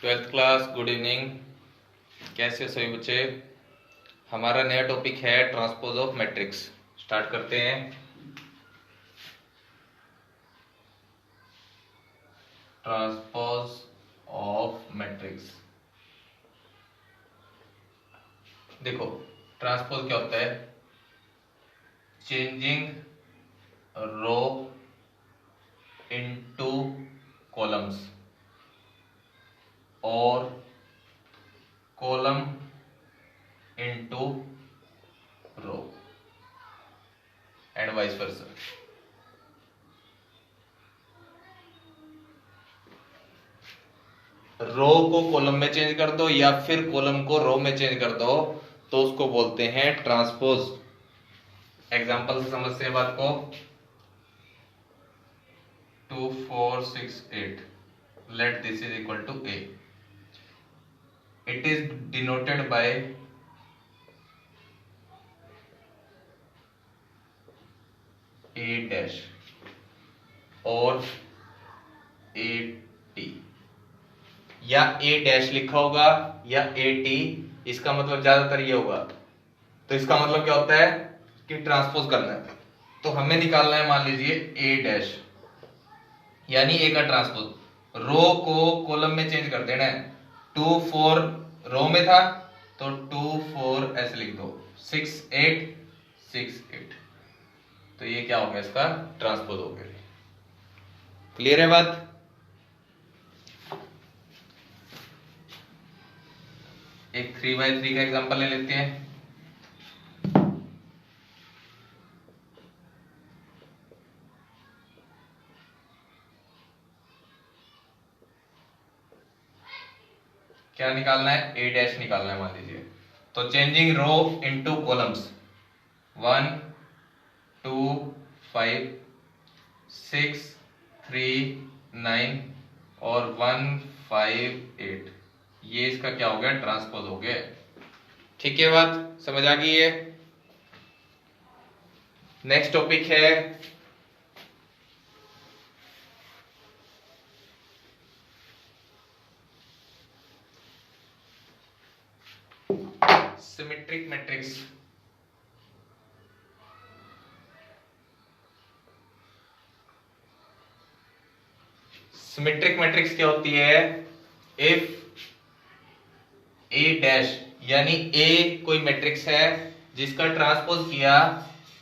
Twelfth class, good evening. कैसे हो सभी बच्चे? हमारा नया टॉपिक है ट्रांसपोज ऑफ मैट्रिक्स। स्टार्ट करते हैं। Transpose of matrix. देखो, ट्रांसपोज क्या होता है? चेंजिंग रो इनटू कॉलम्स और column into row and vice versa. Row को कॉलम में चेंज कर दो या फिर कॉलम को रो में चेंज कर दो तो उसको बोलते हैं ट्रांसपोज। एग्जांपल से समझते हैं बात को। 2 4 6 8, let this is equal to a. It is denoted by a dash और a t, या a डैश लिखा होगा या a t। इसका मतलब ज्यादातर ये होगा। तो इसका मतलब क्या होता है कि ट्रांसपोज करना है। तो हमें निकालना है, मान लीजिए a डैश यानी a का ट्रांसपोज। रो को कॉलम में चेंज कर देना है। 2 4 रो में था तो 2 4 ऐसे लिख दो। 6 8 6 8, तो ये क्या हो गया? इसका ट्रांसपोज हो गया। क्लियर है बात? एक 3x3 का एग्जांपल ले लेते हैं। क्या निकालना है? a डैश निकालना है मान लीजिए। तो चेंजिंग रो इनटू कॉलम्स 1 2 5 6 3 9 और 1 5 8, ये इसका क्या हो गया? ट्रांसपोज हो गया। ठीक है, बात समझ आ गई है। नेक्स्ट टॉपिक है सिमेट्रिक मैट्रिक्स। सिमेट्रिक मैट्रिक्स क्या होती है? इफ ए डैश यानी ए कोई मैट्रिक्स है जिसका ट्रांसपोज किया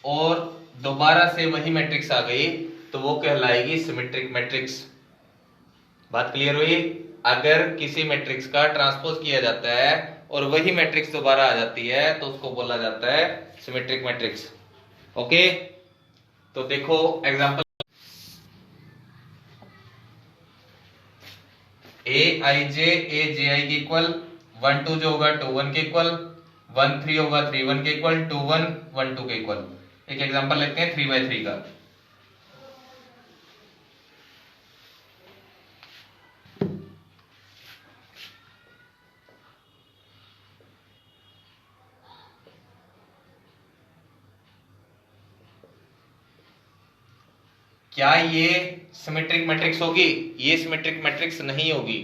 और दोबारा से वही मैट्रिक्स आ गई तो वो कहलाएगी सिमेट्रिक मैट्रिक्स। बात क्लियर हुई? अगर किसी मैट्रिक्स का ट्रांसपोज किया जाता है और वही मैट्रिक्स दोबारा आ जाती है तो उसको बोला जाता है सिमेट्रिक मैट्रिक्स। ओके, तो देखो example. A I J A J आई के इक्वल, 1 2 जो होगा 2 1 के इक्वल, 1 3 होगा 3 1 के इक्वल, 2 1 1 2 के इक्वल। एक एग्जांपल लेते हैं 3x3 का। क्या ये सिमेट्रिक मैट्रिक्स होगी? ये सिमेट्रिक मैट्रिक्स नहीं होगी।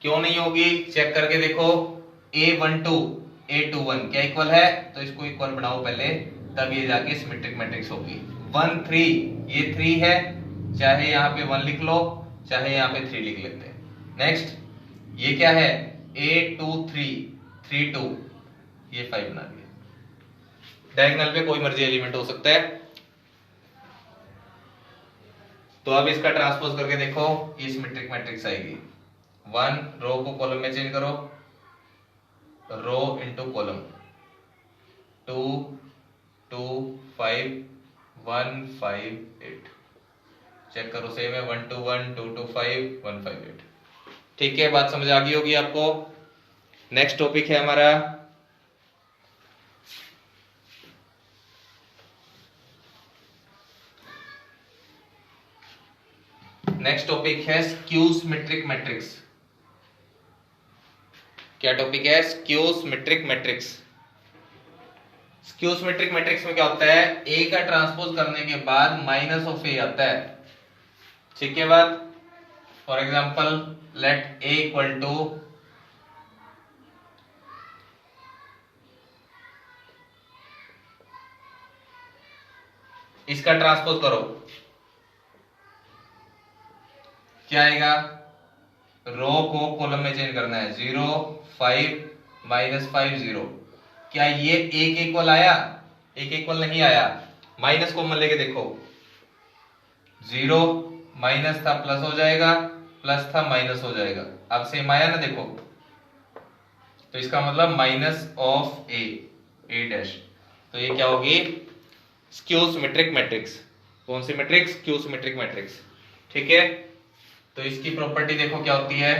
क्यों नहीं होगी? चेक करके देखो। a12 a21 क्या इक्वल है? तो इसको इक्वल बनाओ पहले, तब ये जाके सिमेट्रिक मैट्रिक्स होगी। 1 3, ये 3 है, चाहे यहाँ पे 1 लिख लो चाहे यहाँ पे 3 लिख लेते हैं। नेक्स्ट ये क्या है? a23 3 2, ये 5 बना दिया। डायगोनल पे कोई मर्जी एलिमेंट हो सकता है। तो अब इसका ट्रांसपोज करके देखो, ये सिमेट्रिक मैट्रिक्स आएगी। 1 रो को कॉलम में चेंज करो, रो इनटू कॉलम। 2 2 5 1 5 8, चेक करो सेम है। 1 2 1 2 2 5 1 5 8। ठीक है, बात समझ आ गई होगी आपको। नेक्स्ट टॉपिक है हमारा स्क्यू सिमेट्रिक मैट्रिक्स। क्या टॉपिक है? Skew symmetric matrix. Skew symmetric matrix में क्या होता है? ए का ट्रांसपोज करने के बाद माइनस ऑफ ए आता है। ठीक है बात? For example let A equal to इसका ट्रांसपोज करो, क्या आएगा, रो को कॉलम में चेंज करना है, 0 5 -5 0। क्या ये एक इक्वल आया, एक इक्वल नहीं आया, माइनस कॉमन लेके देखो, 0 माइनस था प्लस हो जाएगा, प्लस था माइनस हो जाएगा, अब सेम आया ना देखो, तो इसका मतलब माइनस ऑफ ए डैश, तो ये क्या होगी, स्क्यू सिमेट्रिक मैट्रिक्स। कौन सी मैट्रिक्स, स्क्यू सिमेट्रिक मैट्रिक्स, ठीक है। तो इसकी प्रॉपर्टी देखो क्या होती है,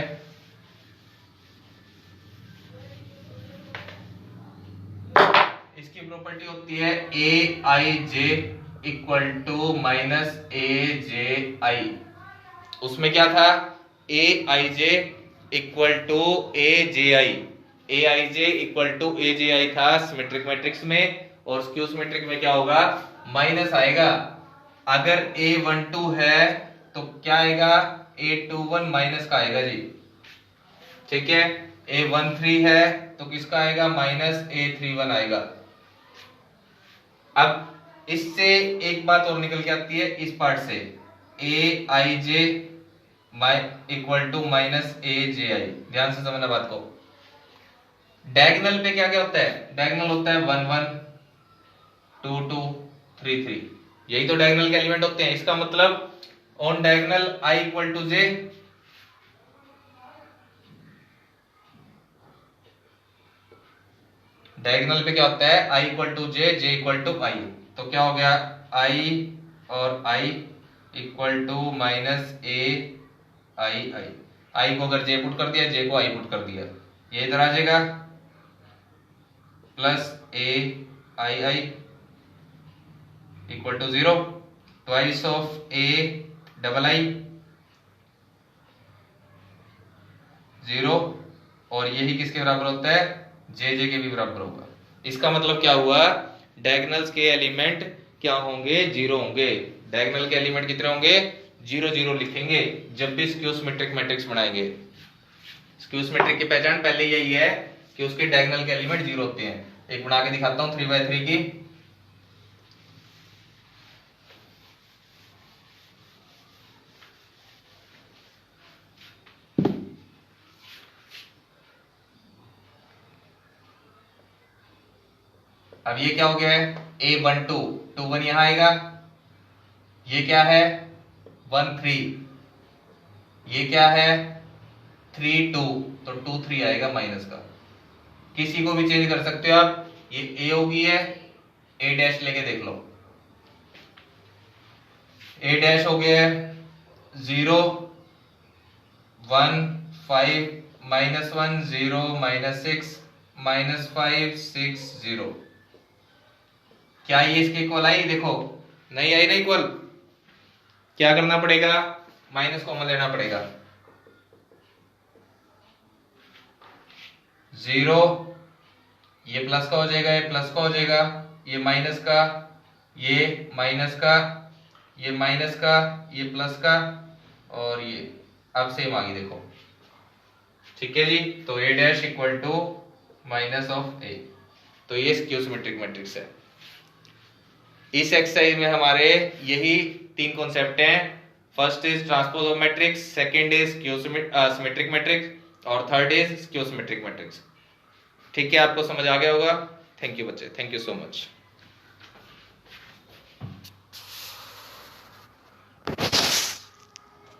इसकी प्रॉपर्टी होती है A I J equal to minus A J I. उसमें क्या था, A I J equal to A J I, A I J equal to A J I था सिमेट्रिक मैट्रिक्स में, और स्क्यू सिमेट्रिक में क्या होगा, माइनस आएगा। अगर A12 है तो क्या आएगा, A21 माइनस का आएगा जी, ठीक है। A13 है तो किसका आएगा, माइनस A31 आएगा। अब इससे एक बात और निकल के आती है इस पार्ट से, ए I J equal to minus A J आई। ध्यान से समझना बात को, डायगोनल पे क्या क्या होता है, डायगोनल होता है 1 1 2 2 3 3, यही तो डायगोनल के एलिमेंट होते हैं। इसका मतलब on diagonal I equal to J, diagonal पे क्या होता है, I equal to J, J equal to I, तो क्या हो गया, आई और I equal to minus A I I. I को अगर जे पुट कर दिया, जे को आई पुट कर दिया, ये इधर आ जाएगा, plus A I I equal to 0, twice of A double I 0, और यही किसके बराबर होता है, जे जे के भी बराबर होगा। इसका मतलब क्या हुआ, डायगोनल्स के एलिमेंट क्या होंगे, 0 होंगे। डायगोनल के एलिमेंट कितने होंगे, 0 0 लिखेंगे जब भी स्क्यू सिमेट्रिक मैट्रिक्स बनाएंगे। स्क्यू सिमेट्रिक की पहचान पहले यही है कि उसके डायगोनल के एलिमेंट 0 होते हैं। एक बना के दिखाता हूं 3x3 की, अब ये क्या हो गया है, A12 2 1 यहां आएगा, ये क्या है 1 3, ये क्या है 3 2, तो 2 3 आएगा माइनस का। किसी को भी चेंज कर सकते हो आप, ये A होगी है, A डैश लेके देख लो, A डैश हो गया है 0 1 5 -1 0 -6 -5 6 0। क्या ये इसके इक्वल आई, देखो नहीं आई ना इक्वल, क्या करना पड़ेगा, माइनस कॉमन लेना पड़ेगा, 0 ये प्लस का हो जाएगा, ये प्लस का हो जाएगा, ये माइनस का, ये माइनस का, ये माइनस का, ये प्लस का, और ये अब सेम आ गई देखो, ठीक है जी। तो A dash equal to minus of A, तो ये स्क्यू सिमेट्रिक मैट्रिक्स है। इस एक्सरसाइज में हमारे यही 3 कॉन्सेप्ट हैं, first is transpose of matrix, second is skew symmetric matrix, और third is skew symmetric matrix. ठीक है, आपको समझ आ गया होगा। थैंक यू बच्चे, थैंक यू सो मच।